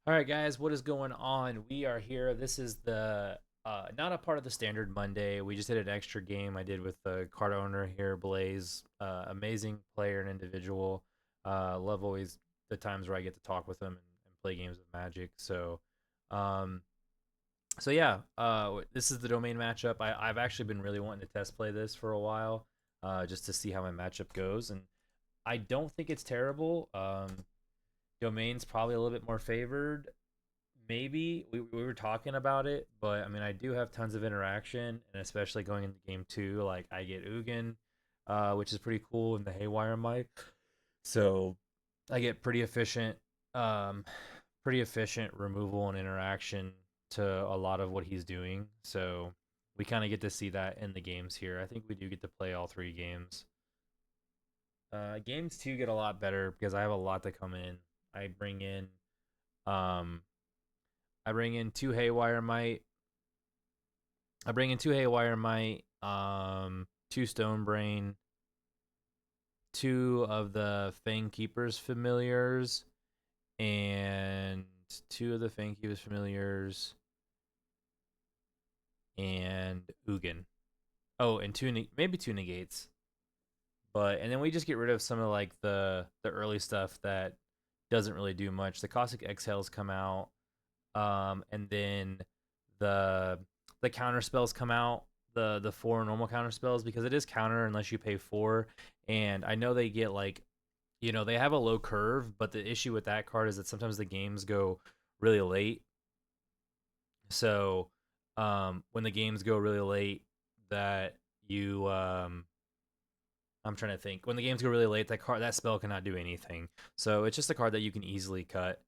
All right, guys, what is going on? We are here. This is the not a part of the standard Monday. We just did an extra game I did with the card owner here, Blaze. Amazing player and individual. Love always the times where I get to talk with him and play games of Magic. Um, so yeah, this is the domain matchup. I've actually been really wanting to test play this for a while, just to see how my matchup goes, and I don't think it's terrible. Domain's probably a little bit more favored. Maybe we were talking about it, but I mean, I do have tons of interaction, and especially going into game two, like I get Ugin, which is pretty cool in the Haywire mic. So I get um, pretty efficient removal and interaction to a lot of what he's doing. So we kind of get to see that in the games here. I think we do get to play all three games. Games two get a lot better because I have a lot to come in. I bring in um, I bring in two Haywire Might. I bring in two Haywire Might, two Stone Brain, two of the Fang Keepers familiars, and two of the Fang Keepers familiars, and Ugin. Oh, and maybe two negates. But and then we just get rid of some of like the early stuff that doesn't really do much. The Caustic Exhales come out, and then the the counter spells come out, the four normal counter spells, because it is counter unless you pay four. And I know they get like, they have a low curve, but the issue with that card is that sometimes the games go really late. So when the games go really late, that you I'm trying to think. When the games go really late, that spell cannot do anything. So it's just a card that you can easily cut.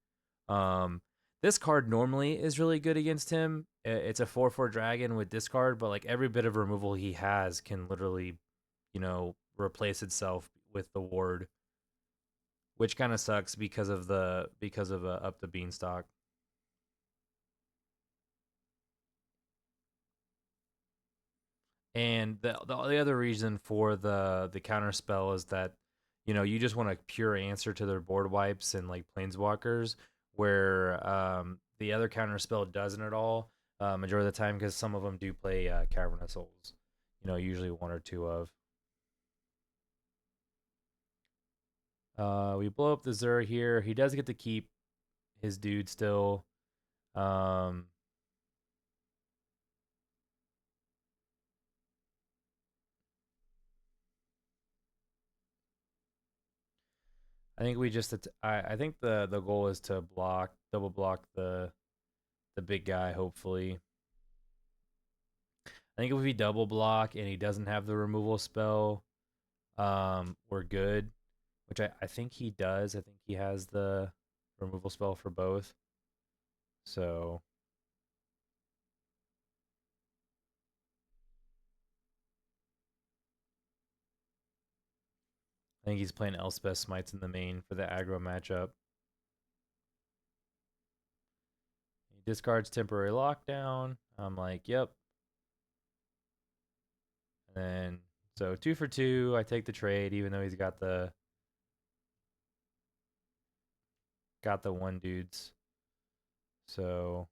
Um, this card normally is really good against him. It's a 4/4 dragon with discard, but like every bit of removal he has can literally, replace itself with the ward, which kind of sucks because of up the beanstalk. And the other reason for the counter spell is that you just want a pure answer to their board wipes and like planeswalkers, where the other counter spell doesn't at all, majority of the time, because some of them do play Cavernous Souls. Usually one or two of. We blow up the Zur here. He does get to keep his dude still. Um, I think we just I think the goal is to double block the big guy, hopefully. I think if we double block and he doesn't have the removal spell, we're good. Which I think he does. I think he has the removal spell for both. So I think he's playing Elspeth Smites in the main for the aggro matchup. He discards temporary lockdown. I'm like, yep. And then so 2 for 2. I take the trade, even though he's got the one dudes. So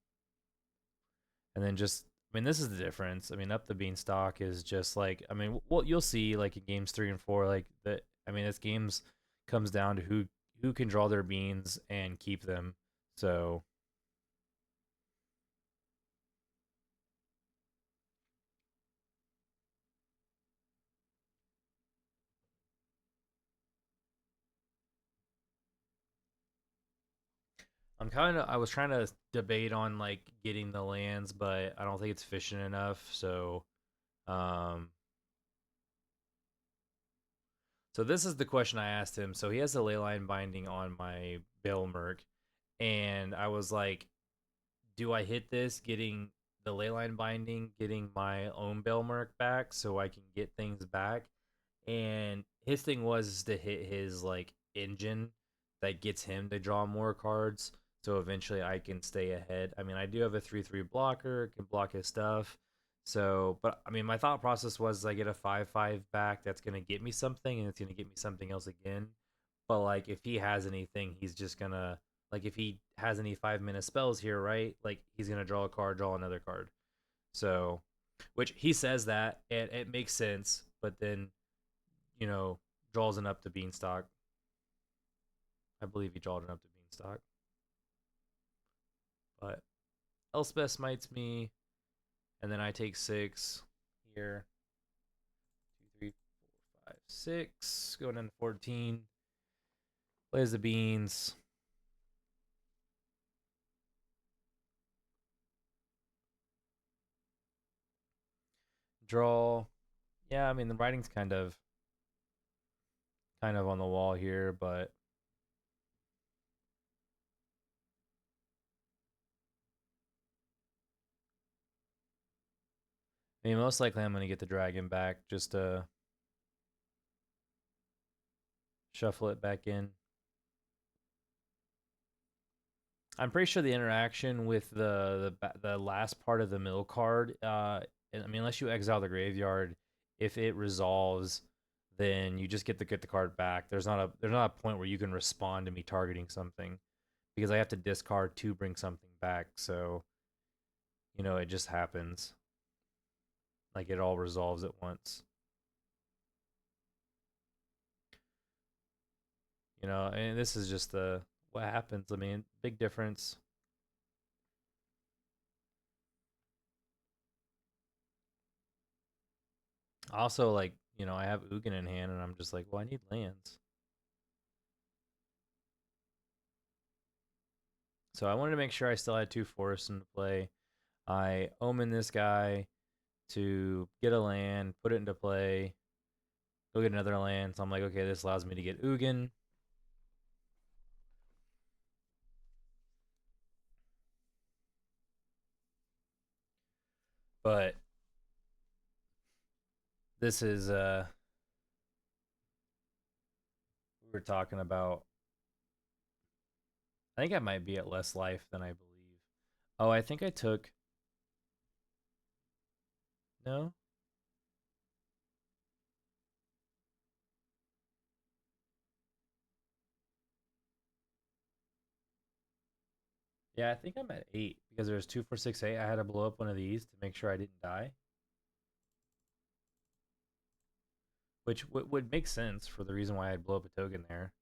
and then just I mean, this is the difference. I mean, up the beanstalk is just like, I mean, well, you'll see like in games three and four, like that. I mean, this games comes down to who can draw their beans and keep them. So I was trying to debate on like getting the lands, but I don't think it's efficient enough. Um, so this is the question I asked him. So he has the leyline binding on my Bailmerk, and I was like, do I hit this getting the leyline binding, getting my own Belmerk back so I can get things back? And his thing was to hit his like engine that gets him to draw more cards. So eventually I can stay ahead. I mean, I do have a 3/3 blocker, can block his stuff. So, but I mean, my thought process was I get a 5/5 back that's going to get me something and it's going to get me something else again. But like, if he has anything, he's just going to Like if he has any 5 minute spells here, right? Like he's gonna draw a card, draw another card. So, which he says that and it makes sense, but then draws an up to Beanstalk. I believe he drawed an up to Beanstalk, but Elspeth smites me, and then I take 6 here. 2, 3, 4, 5, 6. Going into 14. Plays the beans. Draw. Yeah, I mean the writing's kind of on the wall here, but I mean most likely I'm gonna get the dragon back just to shuffle it back in. I'm pretty sure the interaction with the last part of the mill card, I mean, unless you exile the graveyard, if it resolves, then you just get the card back. There's not a point where you can respond to me targeting something because I have to discard to bring something back. So it just happens. Like it all resolves at once. And this is just the what happens. I mean, big difference. Also, like, I have Ugin in hand, and I'm just like, well, I need lands. So I wanted to make sure I still had 2 forests into play. I omen this guy to get a land, put it into play, go get another land. So I'm like, okay, this allows me to get Ugin. But this is we were talking about. I think I might be at less life than I believe. Oh, I think I took no. Yeah, I think I'm at 8 because there's 2, 4, 6, 8. I had to blow up one of these to make sure I didn't die, which would make sense for the reason why I'd blow up a token there.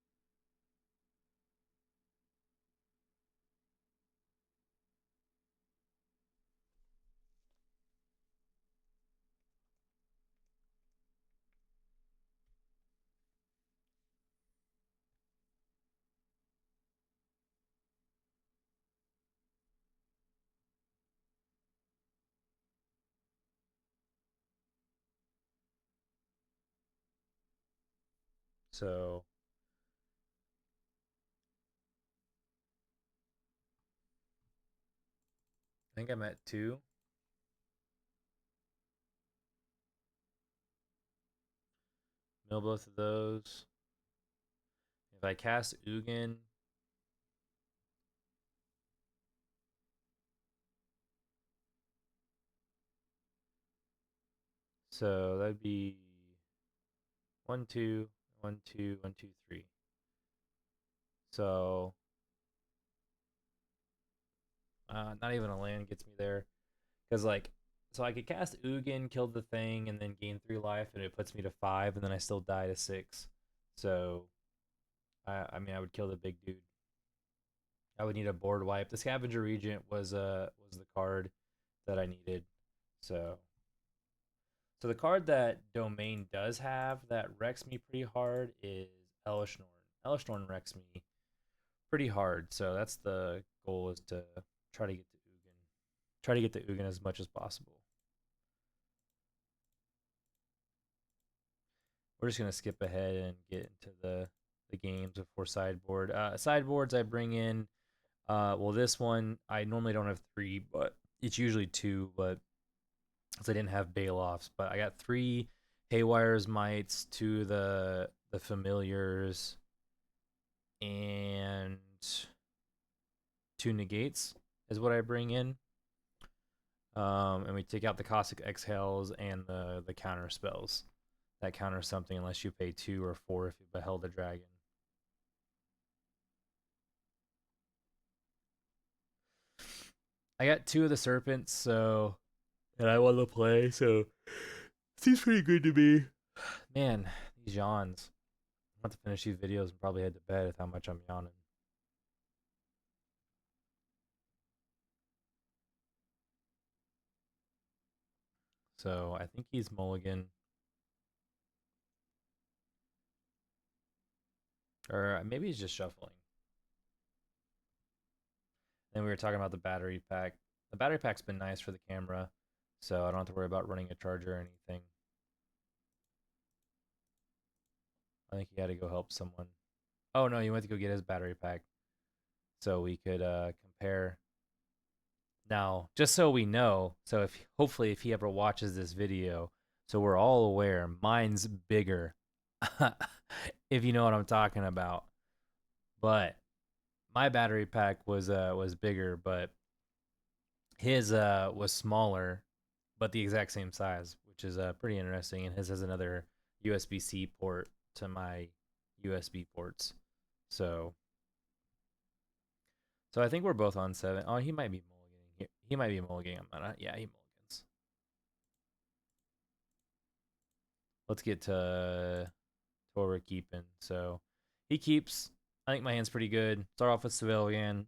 So I think I'm at 2. Mill both of those. If I cast Ugin, so that'd be 1, 2, 1, 2, 1, 2, 3. So not even a land gets me there because so I could cast Ugin, kill the thing, and then gain 3 life, and it puts me to 5, and then I still die to 6. So I mean I would kill the big dude. I would need a board wipe. The Scavenger Regent was the card that I needed. So the card that Domain does have that wrecks me pretty hard is Elishnorn. Elishnorn wrecks me pretty hard. So that's the goal is to try to get to Ugin. Try to get to Ugin as much as possible. We're just gonna skip ahead and get into the games before sideboard. Sideboards I bring in. Well, this one I normally don't have 3, but it's usually 2. But because I didn't have Bailoffs, but I got 3 Haywire's Mites, 2 the Familiars, and 2 Negates is what I bring in. And we take out the Caustic Exhales and the counter spells that counter something unless you pay 2 or 4 if you beheld a dragon. I got two of the serpents, so and I want to play, so seems pretty good to me. Man, these yawns. I'm about to finish these videos and probably head to bed with how much I'm yawning. So I think he's mulligan, or maybe he's just shuffling. Then we were talking about the battery pack. The battery pack's been nice for the camera, so I don't have to worry about running a charger or anything. I think he had to go help someone. Oh no, he went to go get his battery pack so we could compare. Now, just so we know, so if hopefully if he ever watches this video, so we're all aware, mine's bigger. If you know what I'm talking about. But my battery pack was bigger, but his was smaller, but the exact same size, which is pretty interesting. And his has another USB-C port to my USB ports. So so I think we're both on 7. Oh, he might be mulliganing. He might be mulliganing. I'm not. Yeah, he mulligans. Let's get to what we're keeping. So he keeps. I think my hand's pretty good. Start off with Civilian,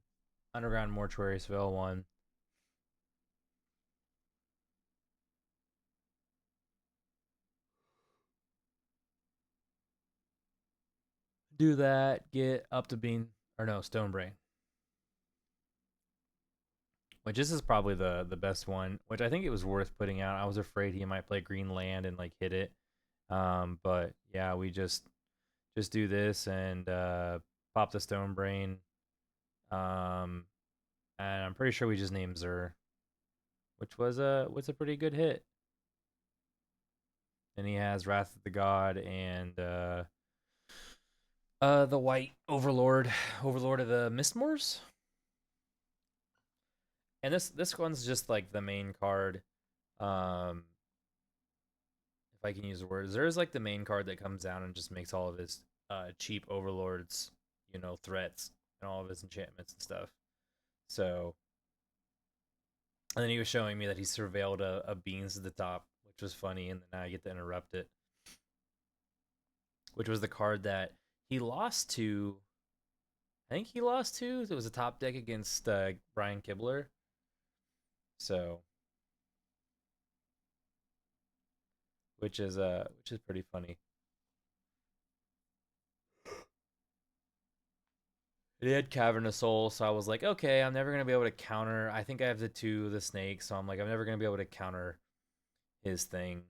Underground Mortuary, Civil 1. Do that. Get up to Bean. Or no, Stone Brain. Which this is probably the best one, which I think it was worth putting out. I was afraid he might play Green Land and like hit it. But yeah, we just do this and pop the Stone Brain. Um, and I'm pretty sure we just named Zur, which was a pretty good hit. And he has Wrath of the God and the White Overlord, Overlord of the Mistmores. And this one's just like the main card. Um, if I can use the word, Zur is like the main card that comes down and just makes all of his cheap overlords, threats and all of his enchantments and stuff. So, and then he was showing me that he surveilled a beans at the top, which was funny, and then now I get to interrupt it, which was the card that he lost to. I think he lost to. It was a top deck against Brian Kibler. So, which is pretty funny. It had Cavernous Soul, so I was like, okay, I'm never gonna be able to counter. I think I have the snake, so I'm like, I'm never gonna be able to counter his thing.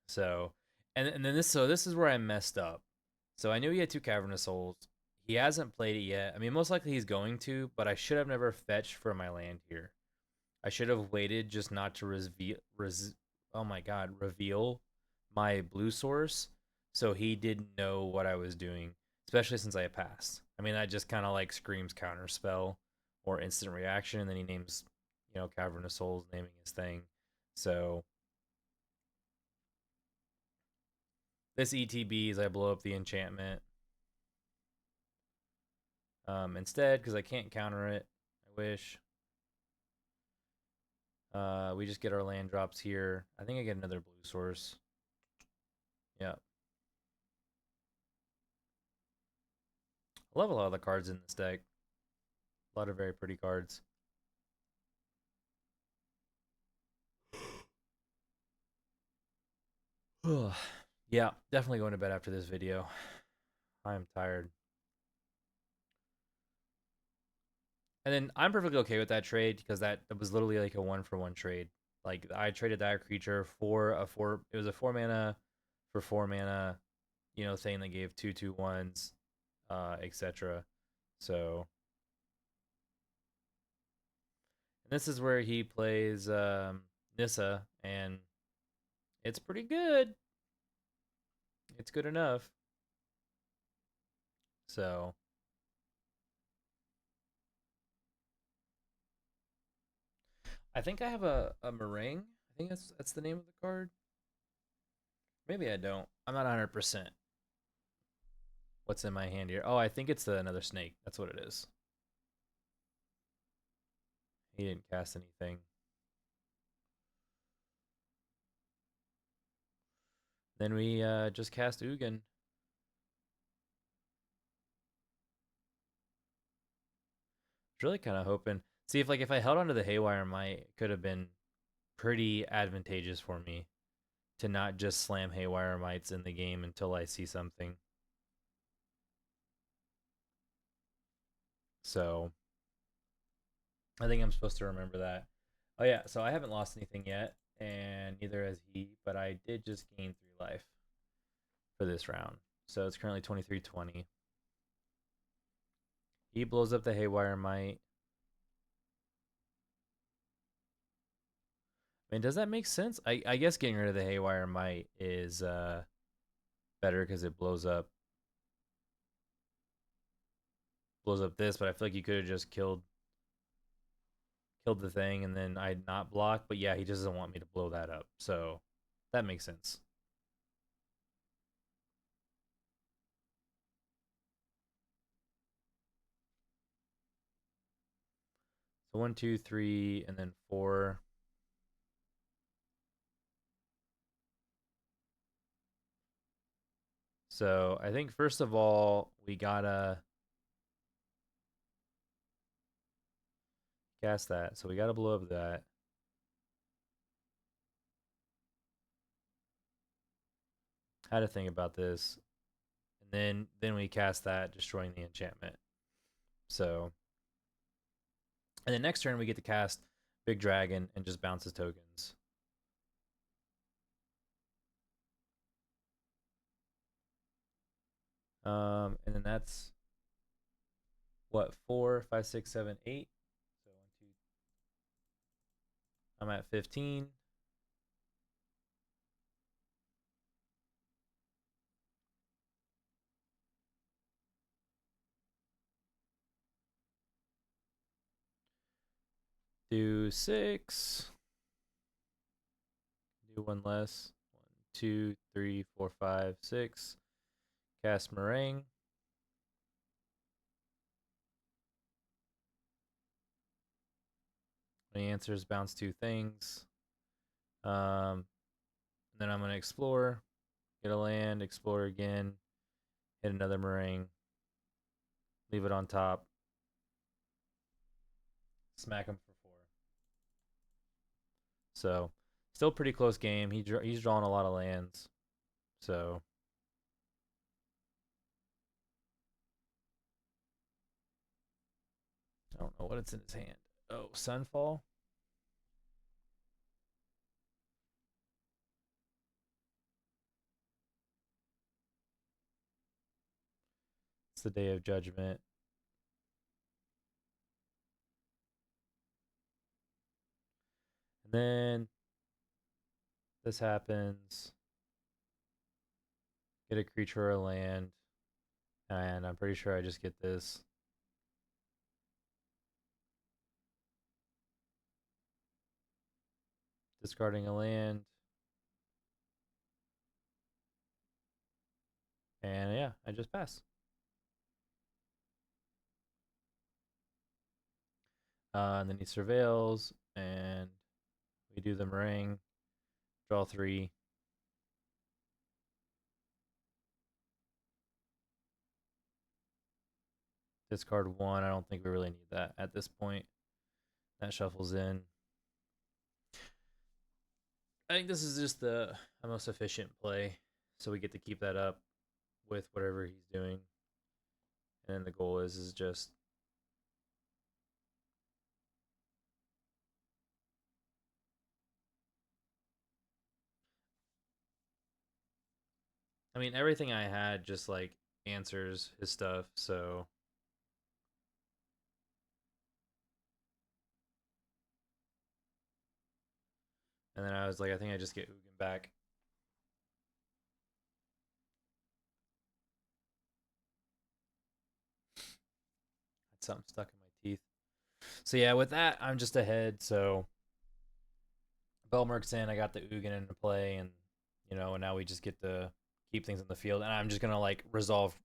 So, and then this is where I messed up. So I knew he had two Cavernous Souls. He hasn't played it yet. I mean, most likely he's going to, but I should have never fetched for my land here. I should have waited just not to oh my god, reveal my blue source so he didn't know what I was doing, especially since I passed. I mean, that just kind of like screams counter spell or instant reaction, and then he names, Cavernous Souls naming his thing. So this ETBs, I blow up the enchantment instead because I can't counter it. I wish. We just get our land drops here. I think I get another blue source. Yeah. I love a lot of the cards in this deck. A lot of very pretty cards. Yeah, definitely going to bed after this video. I am tired. And then I'm perfectly okay with that trade because that was literally like a 1-for-1 trade. Like I traded that creature for a four. It was a 4 mana for 4 mana. Thing that gave 2/2/1s, etc. So, and this is where he plays Nissa, and it's pretty good. It's good enough. So, I think I have a meringue. I think that's the name of the card. Maybe I don't. I'm not 100%. What's in my hand here? Oh, I think it's another snake. That's what it is. He didn't cast anything. Then we just cast Ugin. Really kind of hoping. See if I held onto the Haywire Might, it could have been pretty advantageous for me to not just slam Haywire Mites in the game until I see something. So I think I'm supposed to remember that. Oh yeah, so I haven't lost anything yet, and neither has he, but I did just gain 3 life for this round. So it's currently 23-20. He blows up the Haywire Mite. I mean, does that make sense? I guess getting rid of the Haywire Mite is better because it blows up this, but I feel like you could have just killed the thing and then I'd not block. But yeah, he just doesn't want me to blow that up. So that makes sense. So 1, 2, 3, and then 4. So I think first of all, we gotta cast that. So we gotta blow up that. Had to think about this. And then we cast that, destroying the enchantment. So and then next turn we get to cast Big Dragon and just bounce his tokens. And then that's what, 4, 5, 6, 7, 8. So 1, 2. I'm at 15. Do 6. Do one less. 1, 2, 3, 4, 5, 6. Cast Meringue. When he answers, bounce 2 things. And then I'm going to explore, get a land, explore again, hit another Meringue, leave it on top, smack him for 4. So, still pretty close game. He's drawing a lot of lands. So, I don't know what it's in his hand. Oh, Sunfall? It's the Day of Judgment. And then this happens. Get a creature or a land. And I'm pretty sure I just get this. Discarding a land. And yeah, I just pass. And then he surveils, and we do the meringue. Draw 3. Discard 1. I don't think we really need that at this point. That shuffles in. I think this is just the most efficient play. So we get to keep that up with whatever he's doing. And then the goal is just I mean everything I had just like answers his stuff, so and then I was like I think I just get Ugin back. Had something stuck in my teeth. So yeah, with that I'm just ahead, so Belmerk's in, I got the Ugin into play, and and now we just get to keep things in the field, and I'm just gonna like resolve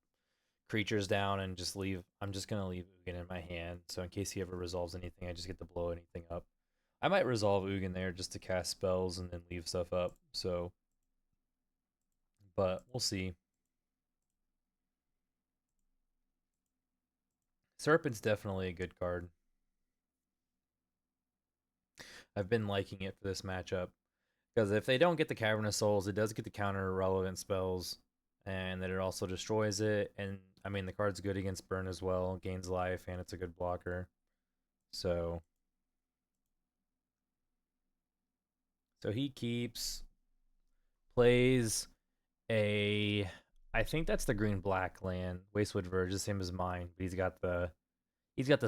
creatures down and just leave. I'm just gonna leave Ugin in my hand, so in case he ever resolves anything, I just get to blow anything up. I might resolve Ugin there just to cast spells and then leave stuff up. So, but we'll see. Serpent's definitely a good card. I've been liking it for this matchup because if they don't get the Cavernous Souls, it does get the counter relevant spells, and then it also destroys it. And I mean, the card's good against burn as well, gains life, and it's a good blocker. So, so he keeps plays a. I think that's the green black land, Wastewood Verge, the same as mine. But he's got the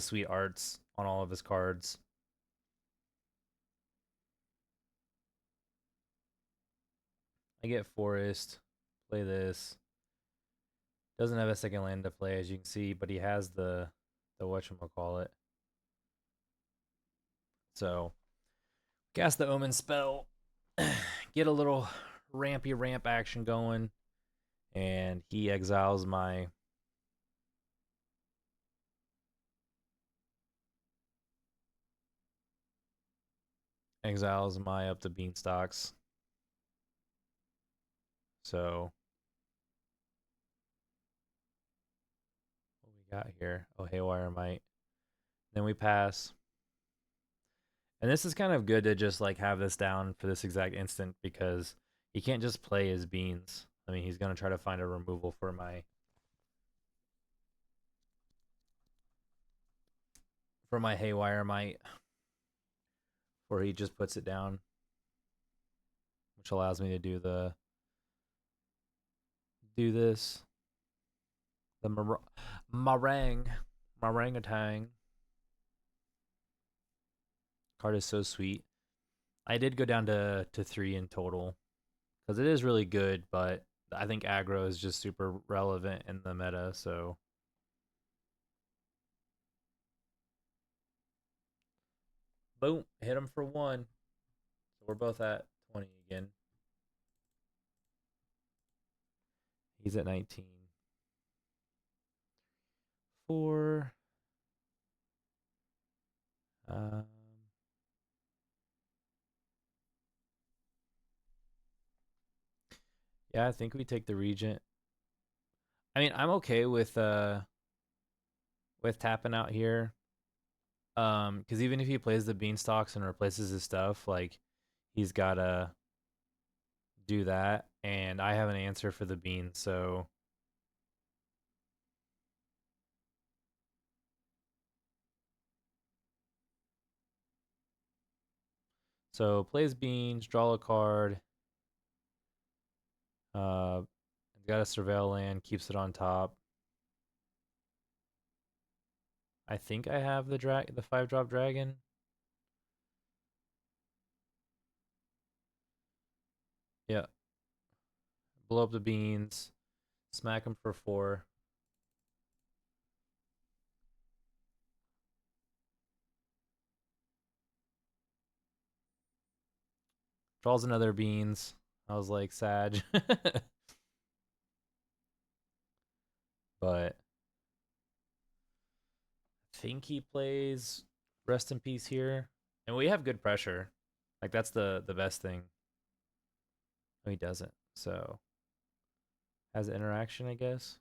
sweet arts on all of his cards. I get Forest, play this. Doesn't have a second land to play, as you can see, but he has the whatchamacallit. So cast the Omen spell, get a little rampy ramp action going, and he exiles my up to Beanstalks. So what we got here? Oh, Haywire Might. Then we pass. And this is kind of good to just like have this down for this exact instant because he can't just play his beans. I mean, he's gonna try to find a removal for my Haywire Might, or he just puts it down, which allows me to do this. The Marangatang card is so sweet. I did go down to 3 in total because it is really good, but I think aggro is just super relevant in the meta. So boom, hit him for 1. So we're both at 20 again. He's at 19. 4. Yeah, I think we take the Regent. I mean, I'm okay with tapping out here. Because even if he plays the Beanstalks and replaces his stuff, like he's gotta do that, and I have an answer for the beans, so plays beans, draw a card, got a surveil land, keeps it on top. I think I have the 5-drop dragon. Yeah. Blow up the beans, smack him for 4. Draws another beans. I was like, Sag. But I think he plays Rest in Peace here. And we have good pressure. Like that's the best thing. No, he doesn't. So has interaction, I guess.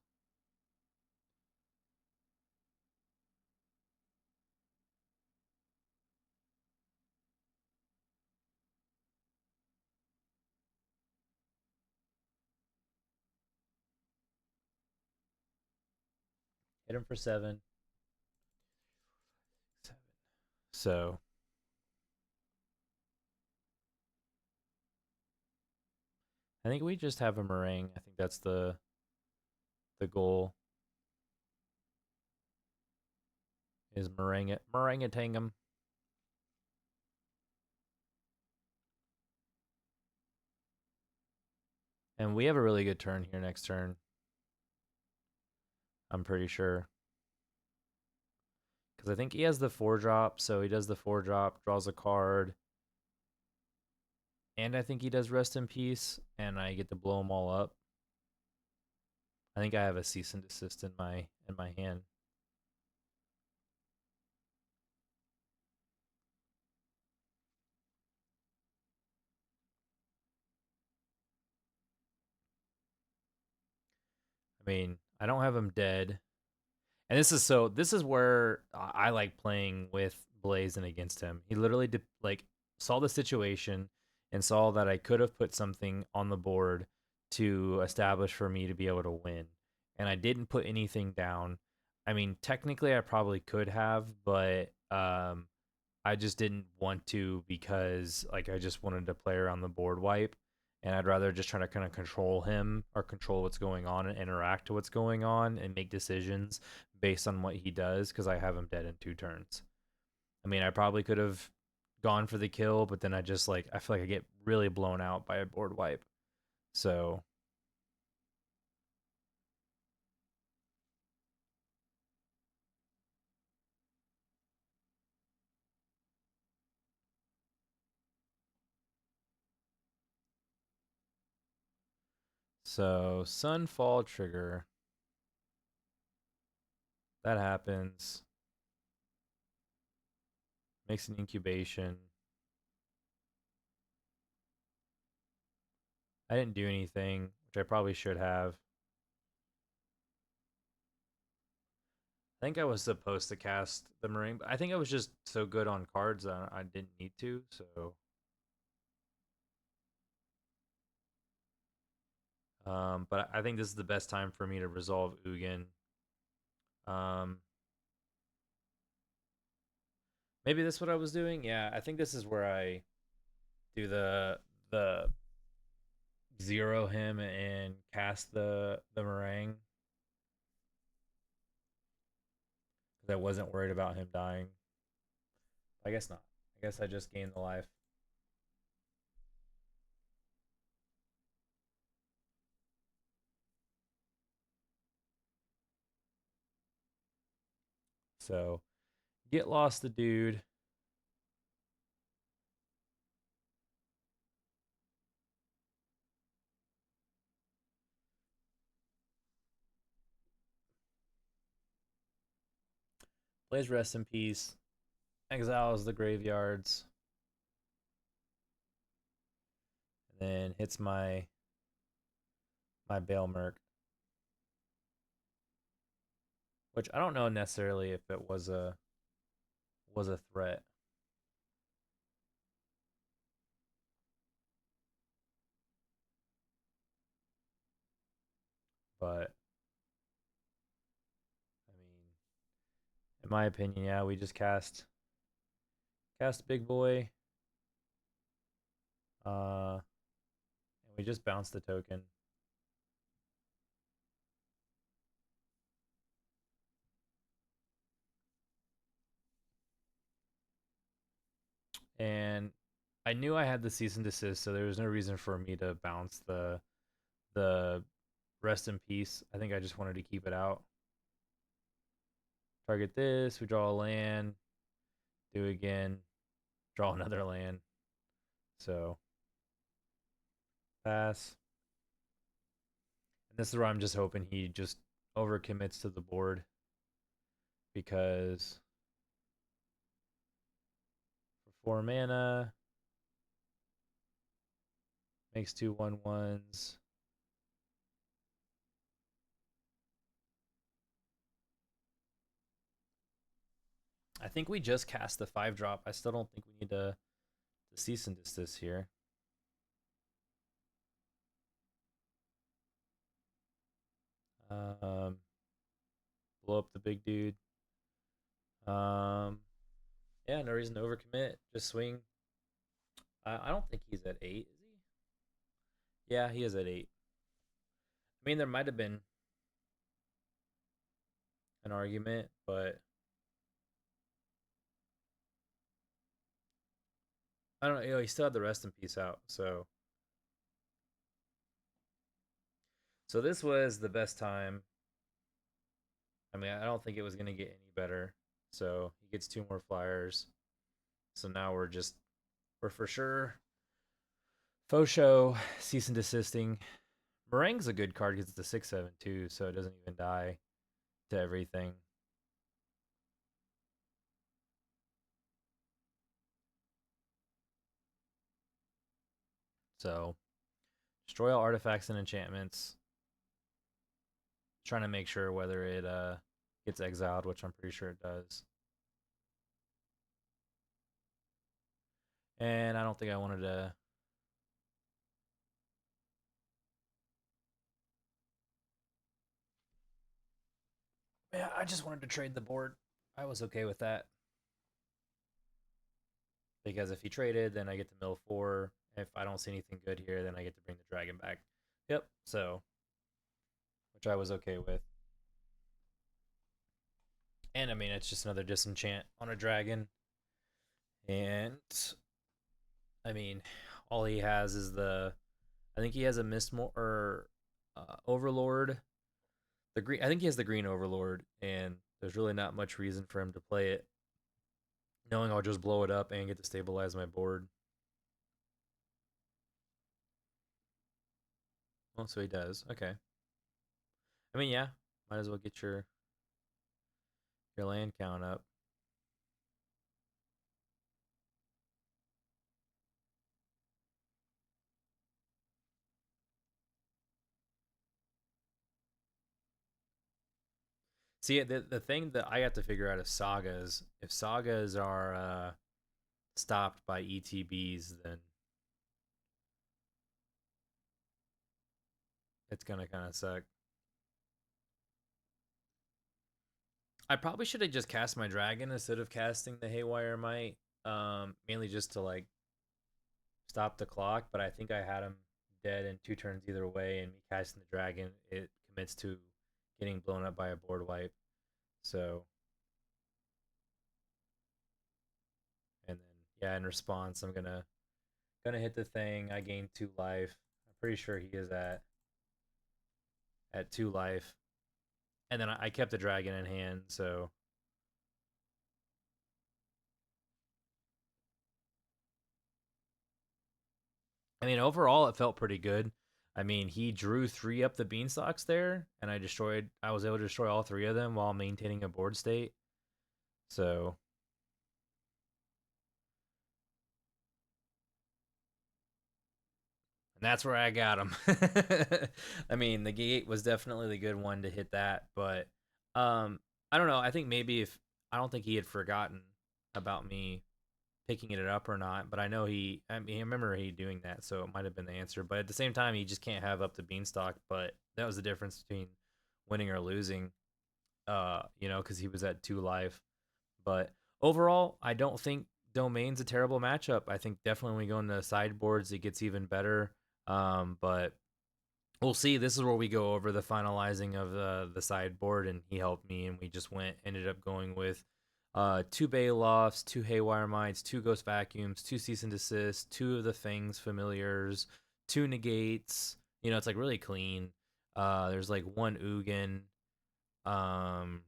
Hit him for 7. 7. So I think we just have a meringue. I think that's the goal. Is meringue him. And we have a really good turn here next turn. I'm pretty sure. Because I think he has the 4-drop, so he does the 4-drop, draws a card. And I think he does Rest in Peace, and I get to blow them all up. I think I have a cease and desist in my hand. I mean, I don't have him dead. And this is where I like playing with Blaze and against him. He literally like saw the situation and saw that I could have put something on the board to establish for me to be able to win. And I didn't put anything down. I mean, technically I probably could have, but I just didn't want to because like I just wanted to play around the board wipe, and I'd rather just try to kind of control him or control what's going on and interact to what's going on and make decisions based on what he does because I have him dead in 2 turns. I mean, I probably could have gone for the kill, but then I just like I feel like I get really blown out by a board wipe. So Sunfall trigger that happens, makes an incubation. I didn't do anything, which I probably should have. I think I was supposed to cast the Marine, but I think I was just so good on cards that I didn't need to. So, but I think this is the best time for me to resolve Ugin. Um, maybe that's what I was doing. Yeah, I think this is where I do the zero him and cast the meringue because I wasn't worried about him dying. I guess not. I guess I just gained the life. So get lost, the dude. Plays rest in peace. Exiles the graveyards. And then hits my Bale Merc, which I don't know necessarily if it was a threat, but I mean, in my opinion, yeah, we just cast Big Boy, and we just bounced the token. And I knew I had the cease and desist, so there was no reason for me to bounce the rest in peace. I think I just wanted to keep it out. Target this, we draw a land, do again, draw another land. So pass. And this is where I'm just hoping he just overcommits to the board because for 4 mana makes 2/1/1s. I think we just cast the 5 drop. I still don't think we need to cease and desist here. Um, blow up the big dude. Um, yeah, no reason to overcommit. Just swing. I don't think he's at 8, is he? Yeah, he is at 8. I mean, there might have been an argument, but I don't know. He still had the rest in peace out. So this was the best time. I mean, I don't think it was gonna get any better. So he gets 2 more flyers. So now we're for sure faux show cease and desisting Meringue's a good card because it's a 6/7 too, so it doesn't even die to everything. So destroy all artifacts and enchantments. Trying to make sure whether it gets exiled, which I'm pretty sure it does. And I don't think I wanted to. Yeah, I just wanted to trade the board. I was okay with that because if he traded, then I get to mill 4. If I don't see anything good here, then I get to bring the dragon back. Yep. So, which I was okay with. And I mean, it's just another disenchant on a dragon. And I mean, all he has is the. I think he has a Mistmore or Overlord. The green. I think he has the green Overlord, and there's really not much reason for him to play it, knowing I'll just blow it up and get to stabilize my board. Well, so he does. Okay. I mean, yeah, might as well get your land count up. See, the thing that I have to figure out is sagas. If sagas are stopped by ETBs, then it's gonna kind of suck. I probably should have just cast my dragon instead of casting the Haywire Might, mainly just to like stop the clock. But I think I had him dead in 2 turns either way, and me casting the dragon, it commits to getting blown up by a board wipe. So, and then yeah, in response, I'm gonna hit the thing. I gain 2 life. I'm pretty sure he is at 2 life, and then I kept the dragon in hand. So I mean, overall, it felt pretty good. I mean, he drew 3 up the beanstalks there, and I was able to destroy all 3 of them while maintaining a board state. So, and that's where I got him. I mean, the gate was definitely the good one to hit that, but I don't know. I think maybe if I don't think he had forgotten about me picking it up or not, but I know I mean, I remember he doing that, so it might have been the answer. But at the same time, he just can't have up the beanstalk. But that was the difference between winning or losing, because he was at 2 life. But overall, I don't think Domain's a terrible matchup. I think definitely when we go into sideboards, it gets even better. But we'll see. This is where we go over the finalizing of the sideboard, and he helped me, and we just ended up going with 2 Baylofts, 2 Haywire Mites, 2 Ghost Vacuums, 2 Cease and Desist, 2 of the Things Familiars, 2 Negates. It's like really clean. There's like 1 Ugin, um,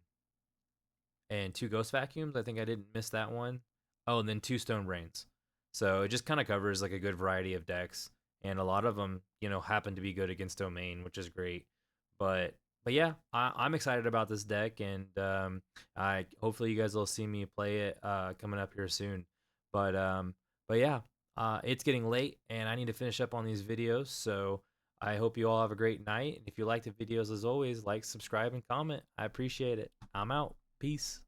and 2 Ghost Vacuums. I think I didn't miss that one. Oh, and then 2 Stone Brains. So it just kind of covers like a good variety of decks, and a lot of them, happen to be good against Domain, which is great. But but yeah, I'm excited about this deck, and I hopefully you guys will see me play it coming up here soon. But yeah, it's getting late, and I need to finish up on these videos. So I hope you all have a great night. And if you like the videos, as always, like, subscribe, and comment. I appreciate it. I'm out. Peace.